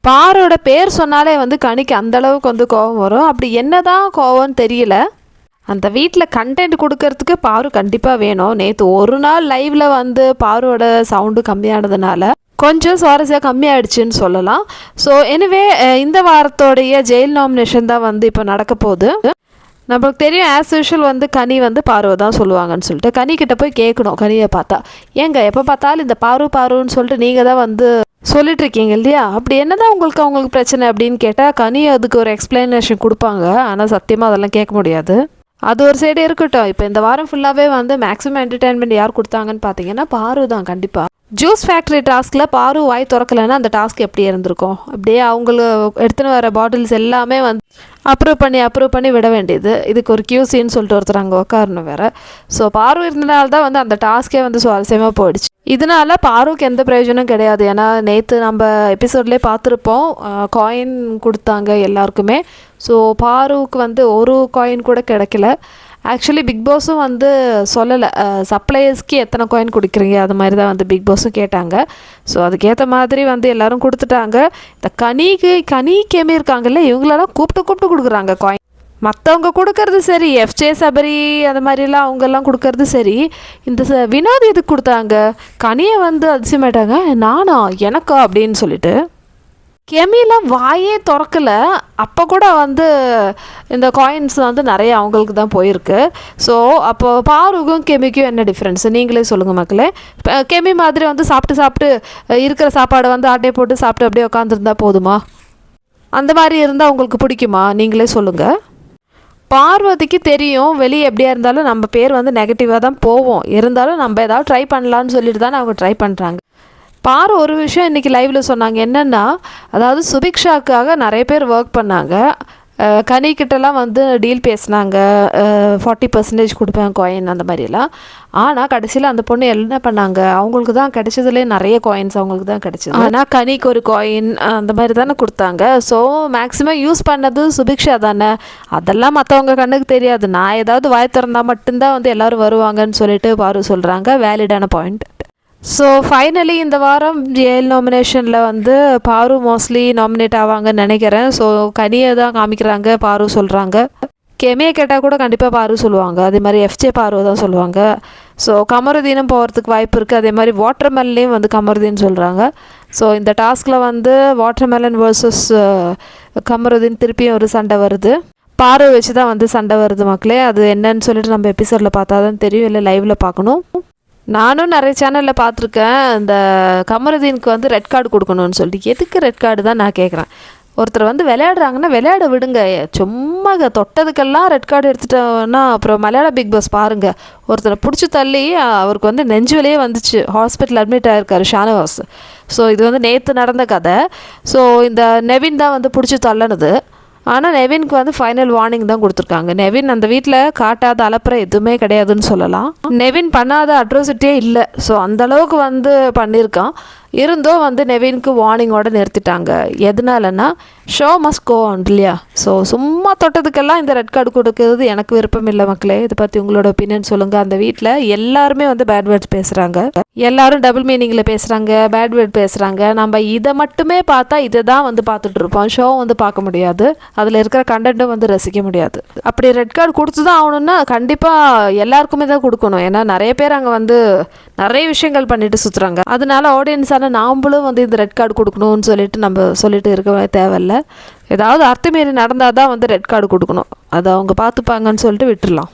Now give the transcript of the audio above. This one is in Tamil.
பாரோட பேர் சொன்னாலே வந்து கனிக்கு அந்தளவுக்கு வந்து கோவம் வரும். அப்படி என்னதான் கோவம்னு தெரியல. அந்த வீட்டில் கண்டென்ட் கொடுக்கறதுக்கு பாரு கண்டிப்பாக வேணும். நேற்று ஒரு நாள் லைவில் வந்து பாரோட சவுண்டு கம்மியானதுனால கொஞ்சம் சுவாரஸ்யம் கம்மியாயிடுச்சுன்னு சொல்லலாம். ஸோ எனிவே இந்த வாரத்தோடைய ஜெயில் நாமினேஷன் தான் வந்து இப்போ நடக்க போகுது. நம்மளுக்கு தெரியும் ஆஸ் யூஷுவல் வந்து கனி வந்து பாரு தான் சொல்லுவாங்கன்னு சொல்லிட்டு கனிக்கிட்ட போய் கேட்கணும். கனியை பார்த்தா ஏங்க எப்போ பார்த்தாலும் இந்த பாருன்னு சொல்லிட்டு நீங்கள் தான் வந்து சொல்லிட்டு இருக்கீங்க இல்லையா, அப்படி என்னதான் அவங்களுக்கு பிரச்சனை அப்படின்னு கேட்டால் கனி அதுக்கு ஒரு எக்ஸ்பிளனேஷன் கொடுப்பாங்க. ஆனால் சத்தியமாக அதெல்லாம் கேட்க முடியாது. அது ஒரு சைடு இருக்கட்டும். இப்போ இந்த வாரம் ஃபுல்லாகவே வந்து மேக்ஸிமம் என்டர்டெயின்மெண்ட் யார் கொடுத்தாங்கன்னு பார்த்தீங்கன்னா பாரு தான். கண்டிப்பாக ஜூஸ் ஃபேக்ட்ரி டாஸ்கில் பாரு வாய் திறக்கலைன்னா அந்த டாஸ்க் எப்படி இருந்திருக்கும். அப்படியே அவங்கள எடுத்துன்னு வர பாட்டில்ஸ் எல்லாமே வந்து அப்ரூவ் பண்ணி விட வேண்டியது. இதுக்கு ஒரு கியூசின்னு சொல்லிட்டு ஒருத்தர் அங்கே உட்காரணும் வேறு. ஸோ பாரு இருந்தனால தான் வந்து அந்த டாஸ்க்கே வந்து சுவாரஸ்யமாக போயிடுச்சு. இதனால பாருக்கு எந்த பிரயோஜனம் கிடையாது. ஏன்னா நேற்று நம்ம எபிசோட்லேயே பார்த்துருப்போம், காயின் கொடுத்தாங்க எல்லாருக்குமே. ஸோ பாருக்கு வந்து ஒரு காயின் கூட கிடைக்கல. ஆக்சுவலி பிக் பாஸும் வந்து சொல்லலை சப்ளையர்ஸ்க்கு எத்தனை காயின் கொடுக்குறீங்க, அது மாதிரி தான் வந்து பிக் பாஸும் கேட்டாங்க. ஸோ அதுக்கேற்ற மாதிரி வந்து எல்லோரும் கொடுத்துட்டாங்க. இந்த கனிக்கேமே இருக்காங்கல்ல, இவங்களெல்லாம் கூப்பிட்டு கொடுக்குறாங்க காயின். மற்றவங்க கொடுக்கறது சரி, எஃப்ஜே சபரி அந்த மாதிரிலாம் அவங்கெல்லாம் கொடுக்கறது சரி, இந்த வினோத் எதுக்கு கொடுத்தாங்க? கனியை வந்து அதிசயமாயிட்டாங்க, நானா எனக்கா அப்படின்னு சொல்லிட்டு. கெமிலாம் வாயே திறக்கலை. அப்போ கூட வந்து இந்த காயின்ஸ் வந்து நிறைய அவங்களுக்கு தான் போயிருக்கு. ஸோ அப்போ பாருக்கும் கெமிக்கும் என்ன டிஃப்ரென்ஸ் நீங்களே சொல்லுங்கள் மக்களே. கெமி மாதிரி வந்து சாப்பிட்டு இருக்கிற சாப்பாடை வந்து ஆட்டையை போட்டு சாப்பிட்டு அப்படியே உட்காந்துருந்தா போதுமா? அந்த மாதிரி இருந்தால் உங்களுக்கு பிடிக்குமா? நீங்களே சொல்லுங்கள். பார்வதிக்கு தெரியும் வெளியே எப்படியா இருந்தாலும் நம்ம பேர் வந்து நெகட்டிவாக தான் போவோம். இருந்தாலும் நம்ம ஏதாவது ட்ரை பண்ணலான்னு சொல்லிட்டு தானே அவங்க ட்ரை பண்ணுறாங்க. பாரு ஒரு விஷயம் இன்றைக்கி லைவில் சொன்னாங்க. என்னென்னா, அதாவது சுபிக்ஷாவுக்காக நிறைய பேர் ஒர்க் பண்ணாங்க. கனிக்கிட்டலாம் வந்து டீல் பேசினாங்க, 40% கொடுப்பேன் காயின் அந்த மாதிரிலாம். ஆனால் கடைசியில் அந்த பொண்ணு என்ன பண்ணாங்க, அவங்களுக்கு தான் கிடைச்சதுலேயே நிறைய காயின்ஸ் அவங்களுக்கு தான் கிடைச்சிது. ஆனால் கனிக்கு ஒரு காயின் அந்த மாதிரி தானே கொடுத்தாங்க. ஸோ மேக்ஸிமம் யூஸ் பண்ணது சுபிக்ஷா தானே. அதெல்லாம் மற்றவங்க கண்ணுக்கு தெரியாது. நான் ஏதாவது வாய் திறந்தால் மட்டும்தான் வந்து எல்லோரும் வருவாங்கன்னு சொல்லிட்டு பாரு சொல்கிறாங்க. வேலிடான பாயிண்ட். ஸோ ஃபைனலி இந்த வாரம் ஜெயில் நாமினேஷனில் வந்து பாரு மோஸ்ட்லி நாமினேட் ஆவாங்கன்னு நினைக்கிறேன். ஸோ கனியை தான் காமிக்கிறாங்க, பாரு சொல்கிறாங்க. கெமியை கேட்டால் கூட கண்டிப்பாக பாரு சொல்லுவாங்க. அதே மாதிரி எஃப்ஜே பாரு தான் சொல்லுவாங்க. ஸோ கமருதீனும் போகிறதுக்கு வாய்ப்பு இருக்குது. அதே மாதிரி வாட்டர்மெலன்லேயும் வந்து கமருதீன் சொல்கிறாங்க. ஸோ இந்த டாஸ்கில் வந்து வாட்டர்மெலன் வர்சஸ் கமருதீன் திருப்பியும் ஒரு சண்டை வருது. பாரு வச்சு தான் வந்து சண்டை வருது மக்களே. அது என்னன்னு சொல்லிட்டு நம்ம எபிசோடில் பார்த்தா தான் தெரியும், இல்லை லைவில் பார்க்கணும். நானும் நிறைய சேனலில் பார்த்துருக்கேன், இந்த கமருதீனுக்கு வந்து ரெட் கார்டு கொடுக்கணும்னு சொல்லிட்டு. எதுக்கு ரெட் கார்டு தான் நான் கேட்குறேன். ஒருத்தர் வந்து விளையாடுறாங்கன்னா விளையாட விடுங்க. சும்மா தொட்டதுக்கெல்லாம் ரெட் கார்டு எடுத்துட்டோன்னா அப்புறம் மலையாள பிக் பாஸ் பாருங்கள். ஒருத்தரை பிடிச்சி தள்ளி அவருக்கு வந்து நெஞ்சு வலியே வந்துச்சு, ஹாஸ்பிட்டல் அட்மிட் ஆகிருக்காரு ஷானவாஸ். ஸோ இது வந்து நேற்று நடந்த கதை. ஸோ இந்த நெவின் தான் வந்து பிடிச்சி தள்ளனது. ஆனால் நெவினுக்கு வந்து ஃபைனல் வார்னிங் தான் கொடுத்துருக்காங்க. நெவின் அந்த வீட்டில் காட்டாத அலப்புற எதுவுமே கிடையாதுன்னு சொல்லலாம். நெவின் பண்ணாத அட்ரோசிட்டியே இல்லை. ஸோ அந்தளவுக்கு வந்து பண்ணியிருக்கான். இருந்தோ வந்து நெவினுக்கு வார்னிங்கோட நிறுத்திட்டாங்க. எதனாலன்னா ஷோ மஸ்ட் கோ ஆன் இல்லையா. ஸோ சும்மா தொட்டதுக்கெல்லாம் இந்த ரெட் கார்டு கொடுக்கறது எனக்கு விருப்பம் இல்லை மக்களே. இதை பற்றி உங்களோட ஒப்பீனியன் சொல்லுங்கள். அந்த வீட்டில் எல்லாருமே வந்து பேட் வேர்ட்ஸ் பேசுகிறாங்க, எல்லாரும் டபுள் மீனிங்கில் பேசுகிறாங்க, பேட் வேர்ட் பேசுகிறாங்க. நம்ம இதை மட்டுமே பார்த்தா இதை தான் வந்து பார்த்துட்டு இருப்போம். ஷோ வந்து பார்க்க முடியாது, அதில் இருக்கிற கண்டென்ட்டும் வந்து ரசிக்க முடியாது. அப்படி ரெட் கார்டு கொடுத்து தான் ஆகணும்னா கண்டிப்பாக எல்லாருக்குமே தான் கொடுக்கணும். ஏன்னா நிறைய பேர் அங்கே வந்து நிறைய விஷயங்கள் பண்ணிட்டு சுற்றுறாங்க. அதனால ஆடியன்ஸான நாம்பளும் வந்து இந்த ரெட் கார்டு கொடுக்கணும்னு சொல்லிட்டு நம்ம சொல்லிட்டு இருக்க தேவையில்லை. ஏதாவது அர்த்தமீறி நடந்தால் தான் வந்து ரெட் கார்டு கொடுக்கணும். அதை அவங்க பார்த்துப்பாங்கன்னு சொல்லிட்டு விட்டுடலாம்.